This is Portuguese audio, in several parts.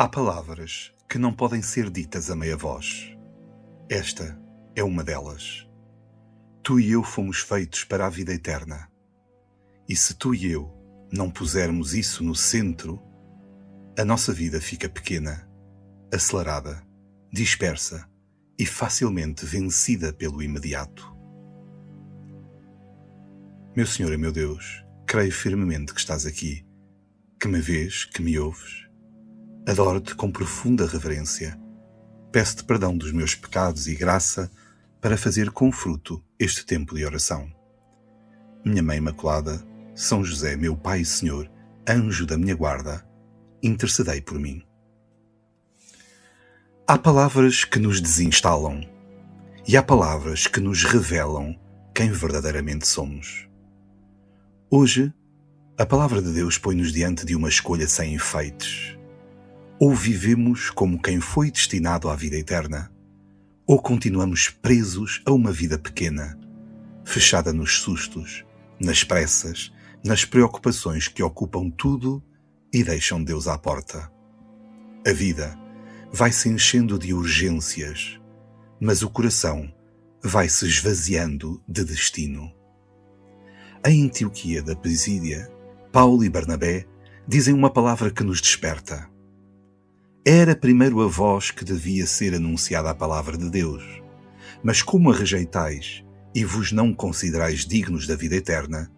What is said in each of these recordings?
Há palavras que não podem ser ditas a meia voz. Esta é uma delas. Tu e eu fomos feitos para a vida eterna. E se tu e eu não pusermos isso no centro, a nossa vida fica pequena, acelerada, dispersa e facilmente vencida pelo imediato. Meu Senhor e meu Deus, creio firmemente que estás aqui, que me vês, que me ouves. Adoro-te com profunda reverência. Peço-te perdão dos meus pecados e graça para fazer com fruto este tempo de oração. Minha Mãe Imaculada, São José, meu Pai e Senhor, anjo da minha guarda, intercedei por mim. Há palavras que nos desinstalam e há palavras que nos revelam quem verdadeiramente somos. Hoje, a Palavra de Deus põe-nos diante de uma escolha sem enfeites. Ou vivemos como quem foi destinado à vida eterna, ou continuamos presos a uma vida pequena, fechada nos sustos, nas pressas, nas preocupações que ocupam tudo e deixam Deus à porta. A vida vai se enchendo de urgências, mas o coração vai se esvaziando de destino. Em Antioquia da Pisídia, Paulo e Barnabé dizem uma palavra que nos desperta. Era primeiro a vós que devia ser anunciada a palavra de Deus, mas como a rejeitais e vos não considerais dignos da vida eterna,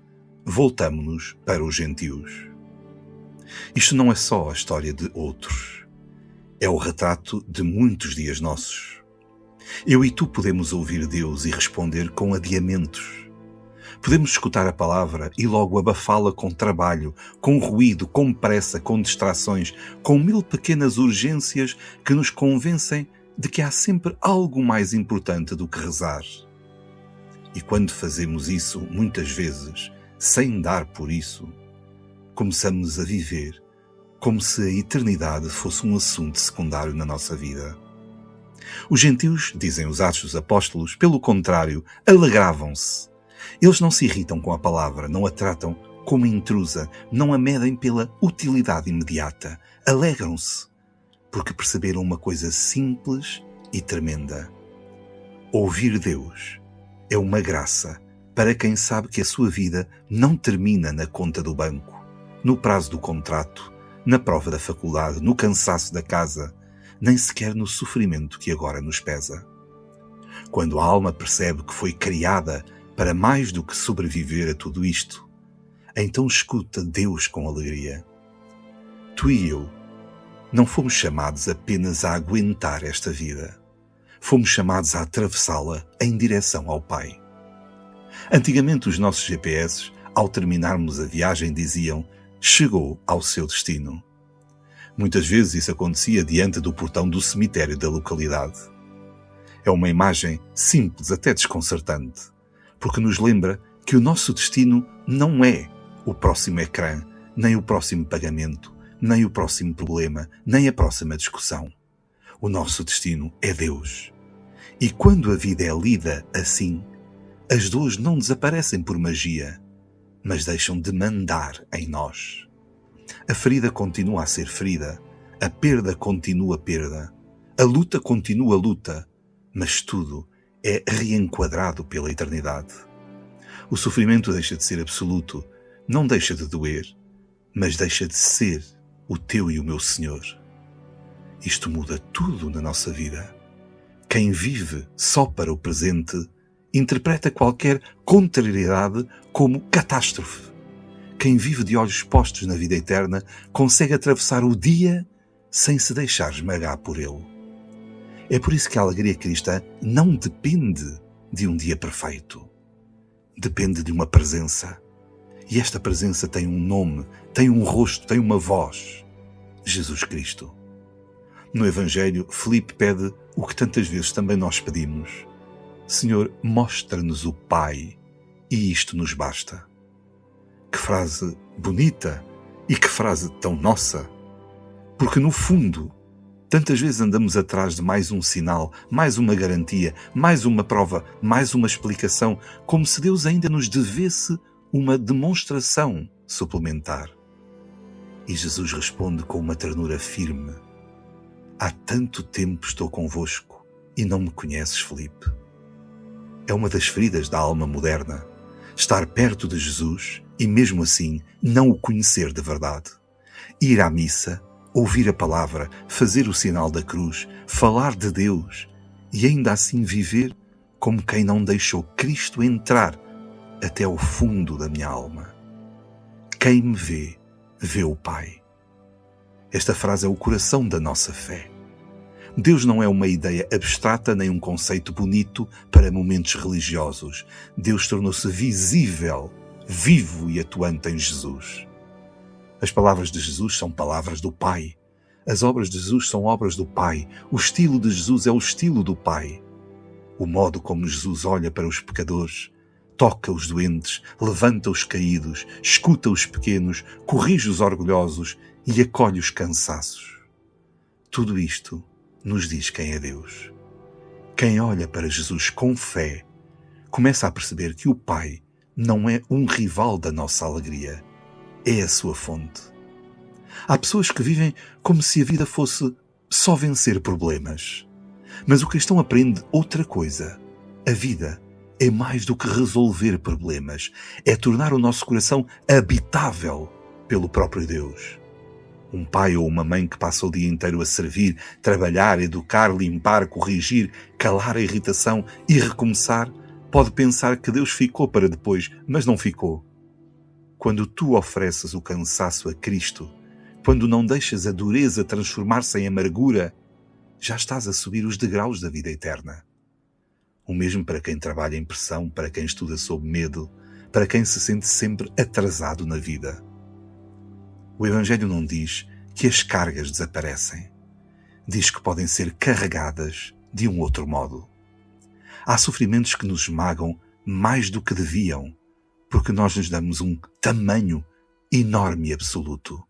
voltamo-nos para os gentios. Isto não é só a história de outros, é o retrato de muitos dias nossos. Eu e tu podemos ouvir Deus e responder com adiamentos. Podemos escutar a palavra e logo abafá-la com trabalho, com ruído, com pressa, com distrações, com 1000 pequenas urgências que nos convencem de que há sempre algo mais importante do que rezar. E quando fazemos isso, muitas vezes, sem dar por isso, começamos a viver como se a eternidade fosse um assunto secundário na nossa vida. Os gentios, dizem os Atos dos Apóstolos, pelo contrário, alegravam-se. Eles não se irritam com a palavra, não a tratam como intrusa, não a medem pela utilidade imediata. Alegram-se, porque perceberam uma coisa simples e tremenda. Ouvir Deus é uma graça para quem sabe que a sua vida não termina na conta do banco, no prazo do contrato, na prova da faculdade, no cansaço da casa, nem sequer no sofrimento que agora nos pesa. Quando a alma percebe que foi criada para mais do que sobreviver a tudo isto, então escuta Deus com alegria. Tu e eu não fomos chamados apenas a aguentar esta vida. Fomos chamados a atravessá-la em direção ao Pai. Antigamente os nossos GPS, ao terminarmos a viagem, diziam: chegou ao seu destino. Muitas vezes isso acontecia diante do portão do cemitério da localidade. É uma imagem simples, até desconcertante, porque nos lembra que o nosso destino não é o próximo ecrã, nem o próximo pagamento, nem o próximo problema, nem a próxima discussão. O nosso destino é Deus. E quando a vida é lida assim, as dores não desaparecem por magia, mas deixam de mandar em nós. A ferida continua a ser ferida, a perda continua perda, a luta continua luta, mas tudo é reenquadrado pela eternidade. O sofrimento deixa de ser absoluto, não deixa de doer, mas deixa de ser o teu e o meu Senhor. Isto muda tudo na nossa vida. Quem vive só para o presente interpreta qualquer contrariedade como catástrofe. Quem vive de olhos postos na vida eterna consegue atravessar o dia sem se deixar esmagar por ele. É por isso que a alegria cristã não depende de um dia perfeito. Depende de uma presença. E esta presença tem um nome, tem um rosto, tem uma voz. Jesus Cristo. No Evangelho, Filipe pede o que tantas vezes também nós pedimos: Senhor, mostra-nos o Pai, e isto nos basta. Que frase bonita e que frase tão nossa! Porque no fundo, tantas vezes andamos atrás de mais um sinal, mais uma garantia, mais uma prova, mais uma explicação, como se Deus ainda nos devesse uma demonstração suplementar. E Jesus responde com uma ternura firme: Há tanto tempo estou convosco e não me conheces, Filipe. É uma das feridas da alma moderna, estar perto de Jesus e mesmo assim não o conhecer de verdade. Ir à missa, ouvir a palavra, fazer o sinal da cruz, falar de Deus e ainda assim viver como quem não deixou Cristo entrar até ao fundo da minha alma. Quem me vê, vê o Pai. Esta frase é o coração da nossa fé. Deus não é uma ideia abstrata nem um conceito bonito para momentos religiosos. Deus tornou-se visível, vivo e atuante em Jesus. As palavras de Jesus são palavras do Pai. As obras de Jesus são obras do Pai. O estilo de Jesus é o estilo do Pai. O modo como Jesus olha para os pecadores, toca os doentes, levanta os caídos, escuta os pequenos, corrige os orgulhosos e acolhe os cansaços. Tudo isto nos diz quem é Deus. Quem olha para Jesus com fé começa a perceber que o Pai não é um rival da nossa alegria, é a sua fonte. Há pessoas que vivem como se a vida fosse só vencer problemas. Mas o cristão aprende outra coisa. A vida é mais do que resolver problemas, é tornar o nosso coração habitável pelo próprio Deus. Um pai ou uma mãe que passa o dia inteiro a servir, trabalhar, educar, limpar, corrigir, calar a irritação e recomeçar, pode pensar que Deus ficou para depois, mas não ficou. Quando tu ofereces o cansaço a Cristo, quando não deixas a dureza transformar-se em amargura, já estás a subir os degraus da vida eterna. O mesmo para quem trabalha em pressão, para quem estuda sob medo, para quem se sente sempre atrasado na vida. O Evangelho não diz que as cargas desaparecem. Diz que podem ser carregadas de um outro modo. Há sofrimentos que nos esmagam mais do que deviam, porque nós lhes damos um tamanho enorme e absoluto.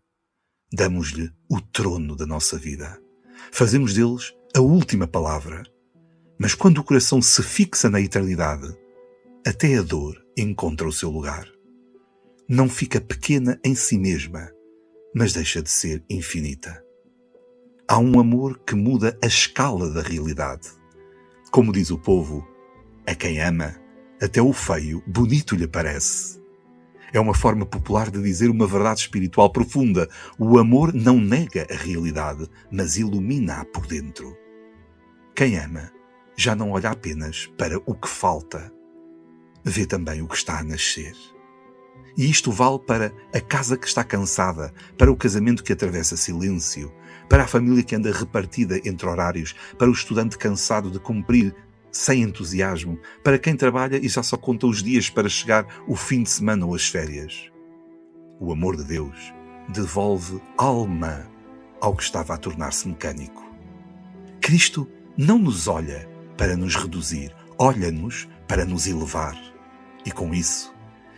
Damos-lhe o trono da nossa vida. Fazemos deles a última palavra. Mas quando o coração se fixa na eternidade, até a dor encontra o seu lugar. Não fica pequena em si mesma, mas deixa de ser infinita. Há um amor que muda a escala da realidade. Como diz o povo, a quem ama, até o feio bonito lhe parece. É uma forma popular de dizer uma verdade espiritual profunda. O amor não nega a realidade, mas ilumina-a por dentro. Quem ama já não olha apenas para o que falta, vê também o que está a nascer. E isto vale para a casa que está cansada, para o casamento que atravessa silêncio, para a família que anda repartida entre horários, para o estudante cansado de cumprir sem entusiasmo, para quem trabalha e já só conta os dias para chegar o fim de semana ou as férias. O amor de Deus devolve alma ao que estava a tornar-se mecânico. Cristo não nos olha para nos reduzir, olha-nos para nos elevar. E com isso,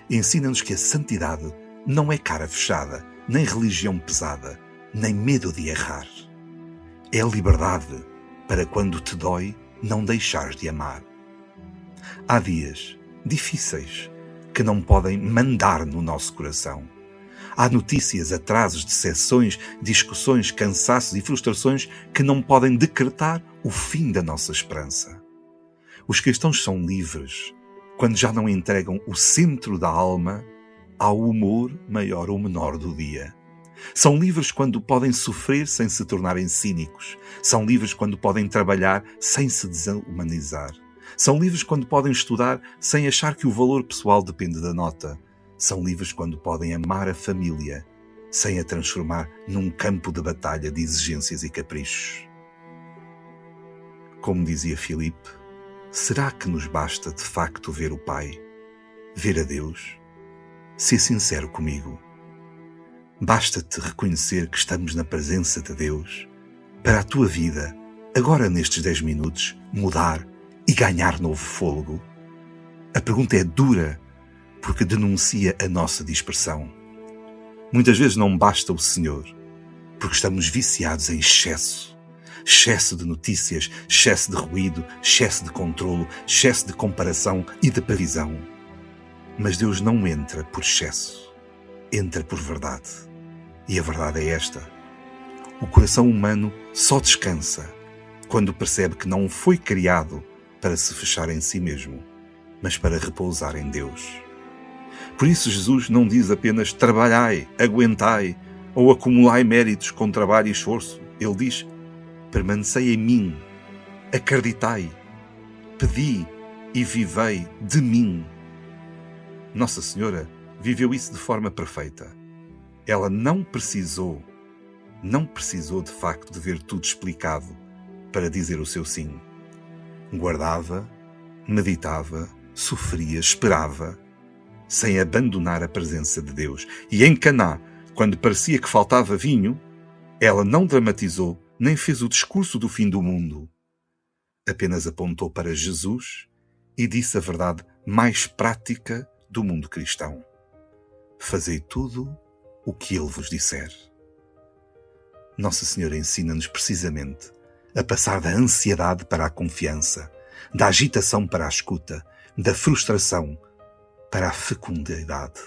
ensina-nos que a santidade não é cara fechada, nem religião pesada, nem medo de errar. É liberdade para quando te dói não deixares de amar. Há dias difíceis que não podem mandar no nosso coração. Há notícias, atrasos, decepções, discussões, cansaços e frustrações que não podem decretar o fim da nossa esperança. Os cristãos são livres quando já não entregam o centro da alma ao humor maior ou menor do dia. São livres quando podem sofrer sem se tornarem cínicos. São livres quando podem trabalhar sem se desumanizar. São livres quando podem estudar sem achar que o valor pessoal depende da nota. São livres quando podem amar a família sem a transformar num campo de batalha de exigências e caprichos. Como dizia Filipe, será que nos basta de facto ver o Pai, ver a Deus? Ser sincero comigo. Basta-te reconhecer que estamos na presença de Deus para a tua vida, agora nestes 10 minutos, mudar e ganhar novo fôlego? A pergunta é dura porque denuncia a nossa dispersão. Muitas vezes não basta o Senhor, porque estamos viciados em excesso. Excesso de notícias, excesso de ruído, excesso de controlo, excesso de comparação e de previsão. Mas Deus não entra por excesso, entra por verdade. E a verdade é esta: O coração humano só descansa quando percebe que não foi criado para se fechar em si mesmo, mas para repousar em Deus. Por isso Jesus não diz apenas trabalhai, aguentai ou acumulai méritos com trabalho e esforço. Ele diz: permanecei em mim, acreditai, pedi e vivei de mim. Nossa Senhora viveu isso de forma perfeita. Ela não precisou de facto de ver tudo explicado para dizer o seu sim. Guardava, meditava, sofria, esperava, sem abandonar a presença de Deus. E em Caná, quando parecia que faltava vinho, ela não dramatizou, nem fez o discurso do fim do mundo. Apenas apontou para Jesus e disse a verdade mais prática do mundo cristão: fazei tudo o que Ele vos disser. Nossa Senhora ensina-nos precisamente a passar da ansiedade para a confiança, da agitação para a escuta, da frustração para a fecundidade.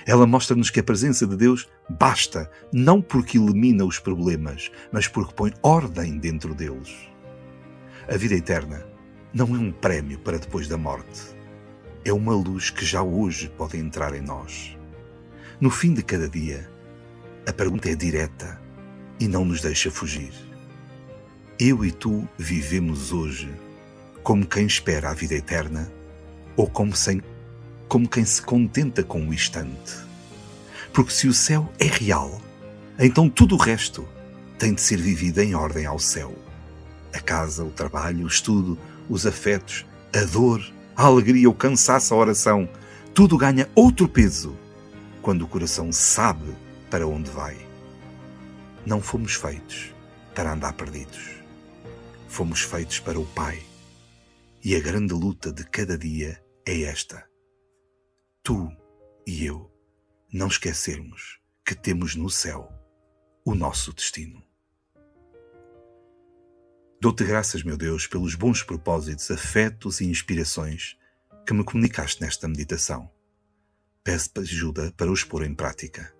Ela mostra-nos que a presença de Deus basta, não porque elimina os problemas, mas porque põe ordem dentro deles. A vida eterna não é um prémio para depois da morte. É uma luz que já hoje pode entrar em nós. No fim de cada dia, a pergunta é direta e não nos deixa fugir. Eu e tu vivemos hoje como quem espera a vida eterna ou como quem se contenta com o instante? Porque se o céu é real, então tudo o resto tem de ser vivido em ordem ao céu. A casa, o trabalho, o estudo, os afetos, a dor, a alegria, o cansaço, a oração, tudo ganha outro peso quando o coração sabe para onde vai. Não fomos feitos para andar perdidos. Fomos feitos para o Pai. E a grande luta de cada dia é esta: tu e eu não esquecermos que temos no céu o nosso destino. Dou-te graças, meu Deus, pelos bons propósitos, afetos e inspirações que me comunicaste nesta meditação. Peço-te ajuda para os pôr em prática.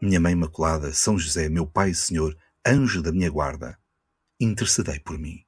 Minha Mãe Imaculada, São José, meu Pai e Senhor, anjo da minha guarda, intercedei por mim.